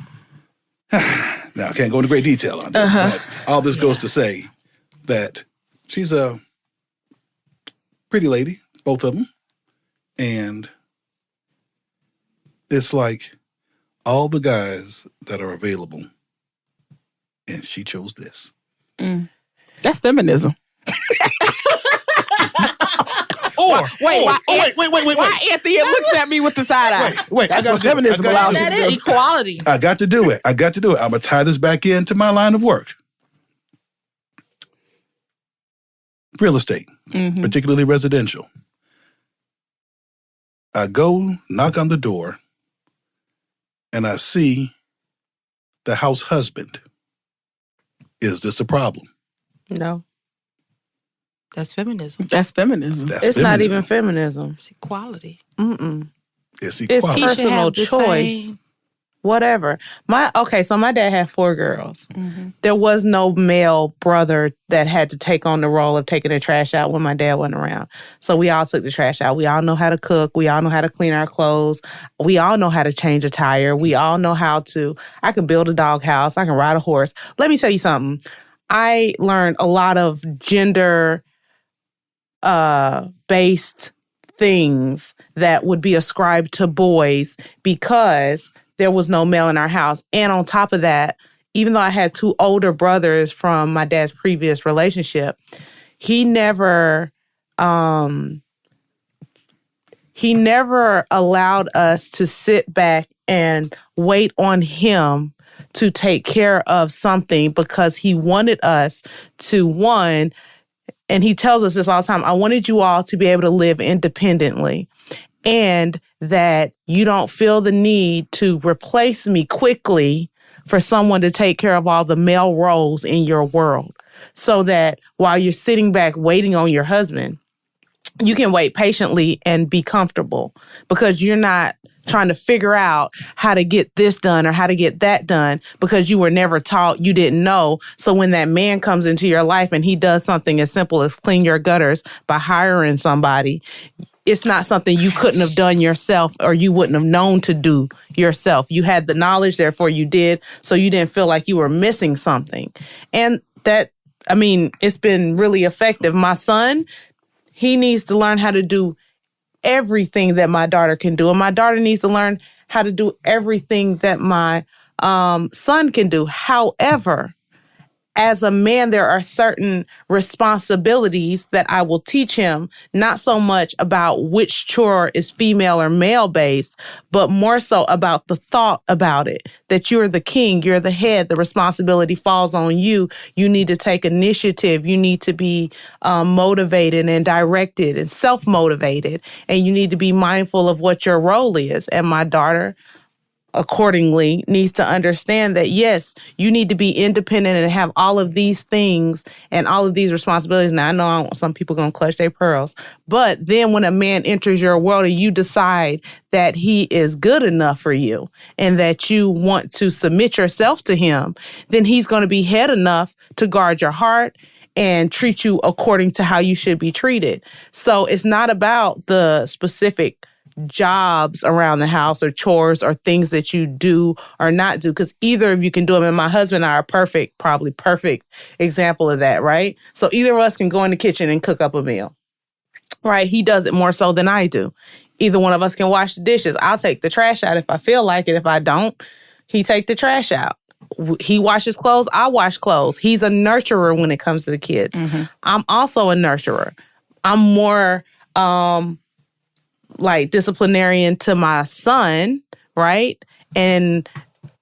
Now, I can't go into great detail on this, but all this goes to say that she's a pretty lady, both of them. And it's like all the guys that are available, and she chose this. That's feminism. Wait. Why Anthea looks at me with the side eye? Wait. That's I what gotta do it. feminism I gotta allows do you it. to That do. is equality. I got to do it. I'm going to tie this back into my line of work. Real estate, particularly residential. I go knock on the door and I see the house husband. Is this a problem? No. That's feminism. That's feminism. That's It's not feminism. even feminism. It's equality. Mm-mm. It's It's equality. He should personal have the choice. same- Whatever. So my dad had 4 girls. There was no male brother that had to take on the role of taking the trash out when my dad wasn't around. So we all took the trash out. We all know how to cook. We all know how to clean our clothes. We all know how to change a tire. We all know how to, I can build a doghouse. I can ride a horse. Let me tell you something. I learned a lot of gender based things that would be ascribed to boys because there was no male in our house. And on top of that, even though I had 2 older brothers from my dad's previous relationship, he never allowed us to sit back and wait on him to take care of something because he wanted us to, one, and he tells us this all the time, I wanted you all to be able to live independently and that you don't feel the need to replace me quickly for someone to take care of all the male roles in your world. So that while you're sitting back waiting on your husband, you can wait patiently and be comfortable because you're not trying to figure out how to get this done or how to get that done because you were never taught, you didn't know. So when that man comes into your life and he does something as simple as clean your gutters by hiring somebody, it's not something you couldn't have done yourself or you wouldn't have known to do yourself. You had the knowledge, therefore you did, so you didn't feel like you were missing something. And that, it's been really effective. My son, he needs to learn how to do everything that my daughter can do. And my daughter needs to learn how to do everything that my son can do. However, as a man, there are certain responsibilities that I will teach him, not so much about which chore is female or male based, but more so about the thought about it, that you're the king, you're the head, the responsibility falls on you. You need to take initiative. You need to be motivated and directed and self-motivated, and you need to be mindful of what your role is. And my daughter, accordingly needs to understand that, yes, you need to be independent and have all of these things and all of these responsibilities. Now, I know some people going to clutch their pearls, but then when a man enters your world and you decide that he is good enough for you and that you want to submit yourself to him, then he's going to be head enough to guard your heart and treat you according to how you should be treated. So it's not about the specific jobs around the house or chores or things that you do or not do, because either of you can do them. And my husband and I are probably perfect example of that, right? So either of us can go in the kitchen and cook up a meal, right? He does it more so than I do. Either one of us can wash the dishes. I'll take the trash out if I feel like it. If I don't, he take the trash out. He washes clothes, I wash clothes. He's a nurturer when it comes to the kids. Mm-hmm. I'm also a nurturer. I'm more like disciplinarian to my son, right? And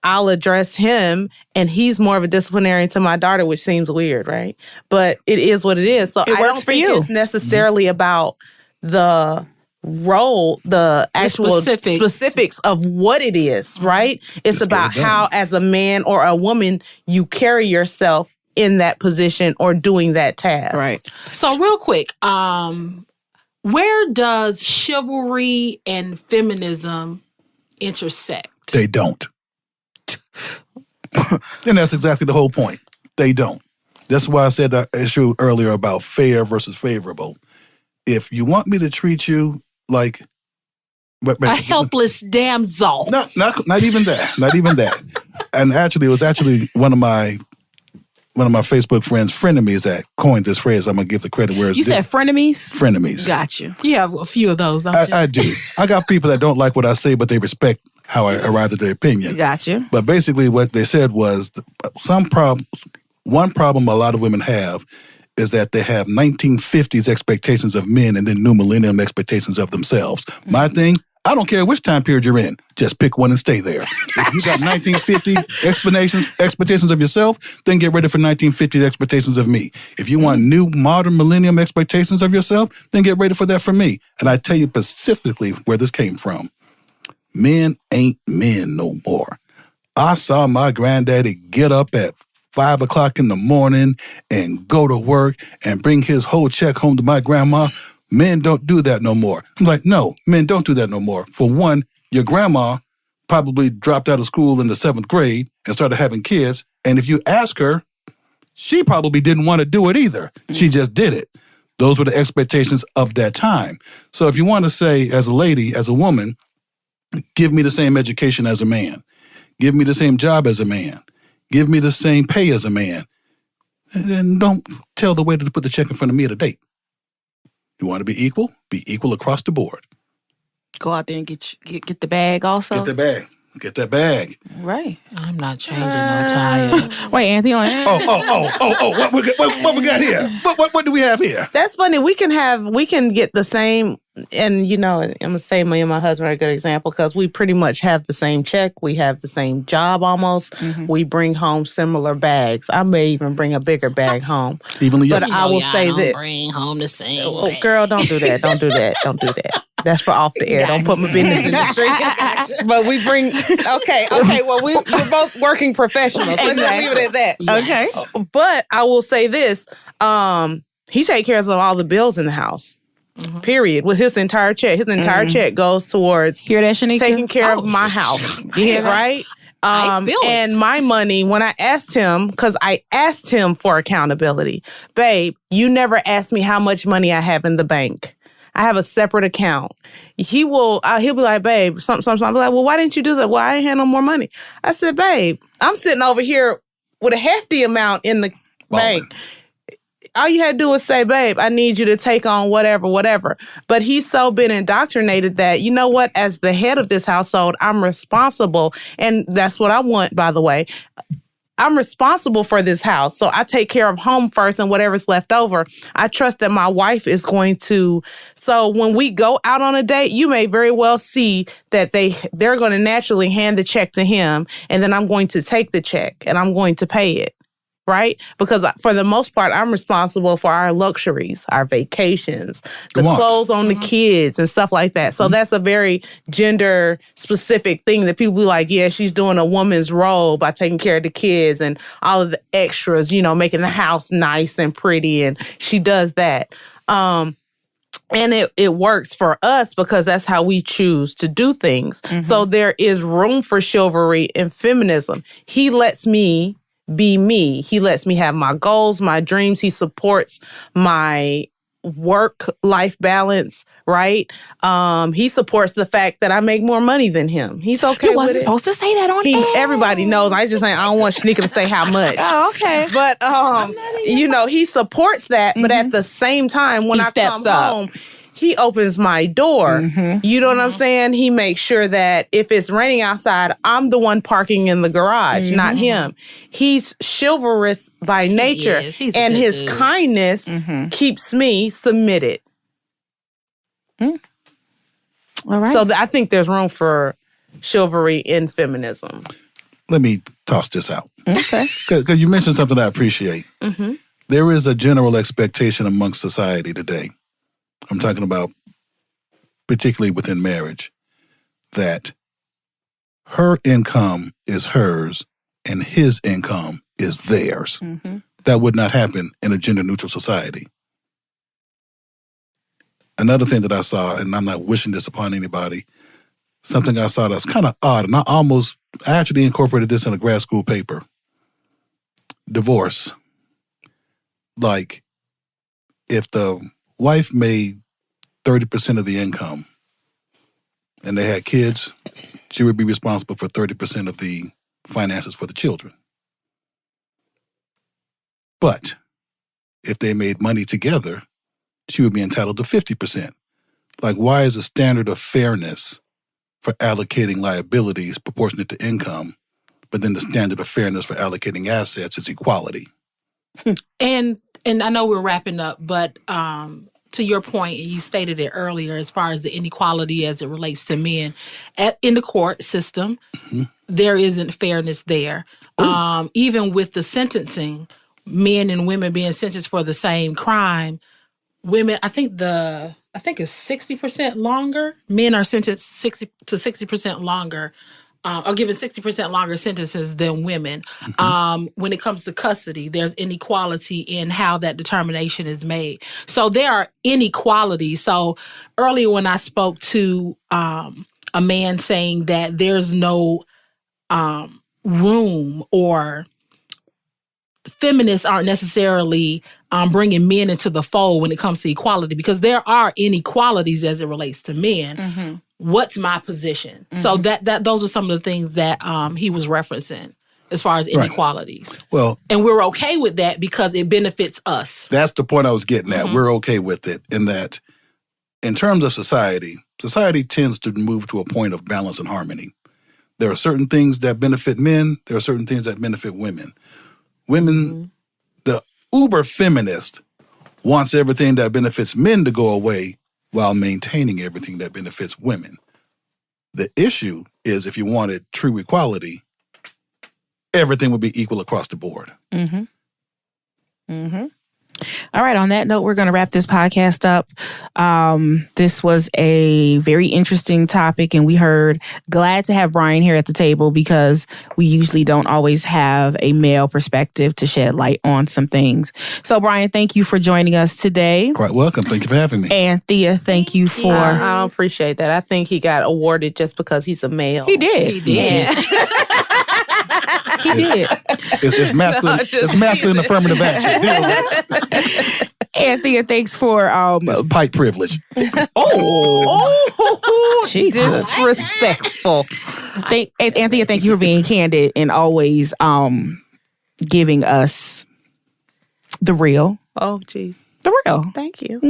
I'll address him, and he's more of a disciplinarian to my daughter, which seems weird, right? But it is what it is. So I don't think it's necessarily about the role, the actual specifics of what it is, right? It's about how, as a man or a woman, you carry yourself in that position or doing that task. Right. So real quick, where does chivalry and feminism intersect? They don't. And that's exactly the whole point. They don't. That's why I said that issue earlier about fair versus favorable. If you want me to treat you like a helpless damsel. Not even that. Not even that. And actually, it was one of my Facebook friends, frenemies, that coined this phrase. I'm gonna give the credit where it's due. You said frenemies? Frenemies. Got you. You have a few of those, don't you? I do. I got people that don't like what I say, but they respect how I arrived at their opinion. Got you. But basically, what they said was one problem a lot of women have is that they have 1950s expectations of men and then new millennium expectations of themselves. Mm-hmm. My thing, I don't care which time period you're in. Just pick one and stay there. If you got 1950 expectations of yourself, then get ready for 1950 expectations of me. If you want new modern millennium expectations of yourself, then get ready for that from me. And I tell you specifically where this came from. Men ain't men no more. I saw my granddaddy get up at 5 o'clock in the morning and go to work and bring his whole check home to my grandma. Men don't do that no more. I'm like, no, men don't do that no more. For one, your grandma probably dropped out of school in the 7th grade and started having kids. And if you ask her, she probably didn't want to do it either. She just did it. Those were the expectations of that time. So if you want to say, as a lady, as a woman, give me the same education as a man. Give me the same job as a man. Give me the same pay as a man. And then don't tell the waiter to put the check in front of me at a date. You want to be equal across the board. Go out there and get the bag also. Get that bag. Right. I'm not changing no tire. Wait, Anthony. What we got here? What do we have here? That's funny. We can get the same, and I'm gonna say me and my husband are a good example because we pretty much have the same check. We have the same job almost. Mm-hmm. We bring home similar bags. I may even bring a bigger bag home. Evenly, but I will say that bring home the same. Oh, girl, don't do that. Don't do that. Don't do that. That's for off the air. Don't put my business in the street. But we bring. Okay. Well, we're both working professionals. Let's just leave it at that. Yes. Okay. But I will say this: he takes care of all the bills in the house. Mm-hmm. Period. With his entire check, check goes towards taking care of my house. Yeah, right. And my money, when I asked him, because I asked him for accountability, babe, you never asked me how much money I have in the bank. I have a separate account. He'll be like, babe, something. I'll be like, well, why didn't you do that? Well, I ain't had no more money. I said, babe, I'm sitting over here with a hefty amount in the bank. All you had to do was say, babe, I need you to take on whatever. But he's so been indoctrinated that, you know what, as the head of this household, I'm responsible. And that's what I want, by the way. I'm responsible for this house. So I take care of home first and whatever's left over. I trust that my wife is going to. So when we go out on a date, you may very well see that they're going to naturally hand the check to him. And then I'm going to take the check and I'm going to pay it. right? Because for the most part, I'm responsible for our luxuries, our vacations, the clothes on the kids and stuff like that. So that's a very gender specific thing that people be like, yeah, she's doing a woman's role by taking care of the kids and all of the extras, you know, making the house nice and pretty. And she does that. And it works for us because that's how we choose to do things. So there is room for chivalry in feminism. He lets me be me. He lets me have my goals, my dreams. He supports my work-life balance, right? He supports the fact that I make more money than him. He's okay with it. You wasn't supposed to say that on air. Everybody knows. I just saying I don't want Sheneka to say how much. Oh, okay. But, you know, he supports that. But at the same time, when I come home, he opens my door. You know what I'm saying? He makes sure that if it's raining outside, I'm the one parking in the garage, not him. He's chivalrous by nature. And his kindness keeps me submitted. All right. So I think there's room for chivalry in feminism. Let me toss this out. Okay. Because you mentioned something I appreciate. There is a general expectation amongst society today. I'm talking about particularly within marriage, that her income is hers and his income is theirs. That would not happen in a gender-neutral society. Another thing that I saw, and I'm not wishing this upon anybody, something I saw that's kind of odd, and I actually incorporated this in a grad school paper. Divorce. Like, if the wife made 30% of the income and they had kids, she would be responsible for 30% of the finances for the children. But if they made money together, she would be entitled to 50%. Like, why is a standard of fairness for allocating liabilities proportionate to income, but then the standard of fairness for allocating assets is equality? And I know we're wrapping up, but to your point, and you stated it earlier, as far as the inequality as it relates to men in the court system, there isn't fairness there. Even with the sentencing, men and women being sentenced for the same crime, women, I think it's 60% longer. Men are sentenced 60% longer. Are given 60% longer sentences than women. When it comes to custody, there's inequality in how that determination is made. So there are inequalities. So earlier when I spoke to a man saying that there's no room, or feminists aren't necessarily bringing men into the fold when it comes to equality, because there are inequalities as it relates to men. What's my position? So that those are some of the things that he was referencing as far as inequalities. Right. Well, and we're okay with that because it benefits us. That's the point I was getting at. We're okay with it in that, in terms of society tends to move to a point of balance and harmony. There are certain things that benefit men. There are certain things that benefit women. Women, the uber feminist wants everything that benefits men to go away while maintaining everything that benefits women. The issue is, if you wanted true equality, everything would be equal across the board. All right. On that note, we're going to wrap this podcast up. This was a very interesting topic, and glad to have Brian here at the table, because we usually don't always have a male perspective to shed light on some things. So, Brian, thank you for joining us today. Quite welcome. Thank you for having me. Anthia, thank you for... I appreciate that. I think he got awarded just because he's a male. He did. He did. He did. It's masculine. It's masculine affirmative action. Deal with it. Anthea, thanks for It's pipe privilege. Jesus. Disrespectful. Anthea, thank you for being candid and always giving us the real. Oh, geez. The real. Thank you.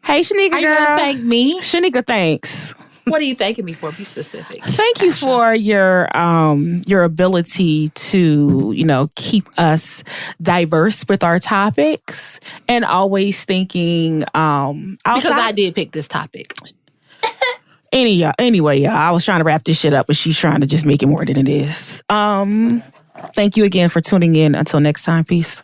Hey, Sheneka, Are you girl. gonna thank me? Sheneka, thanks. What are you thanking me for? Be specific. Thank you for your ability to, keep us diverse with our topics, and always thinking outside. Because I did pick this topic. Anyway, I was trying to wrap this shit up, but she's trying to just make it more than it is. Thank you again for tuning in. Until next time, peace.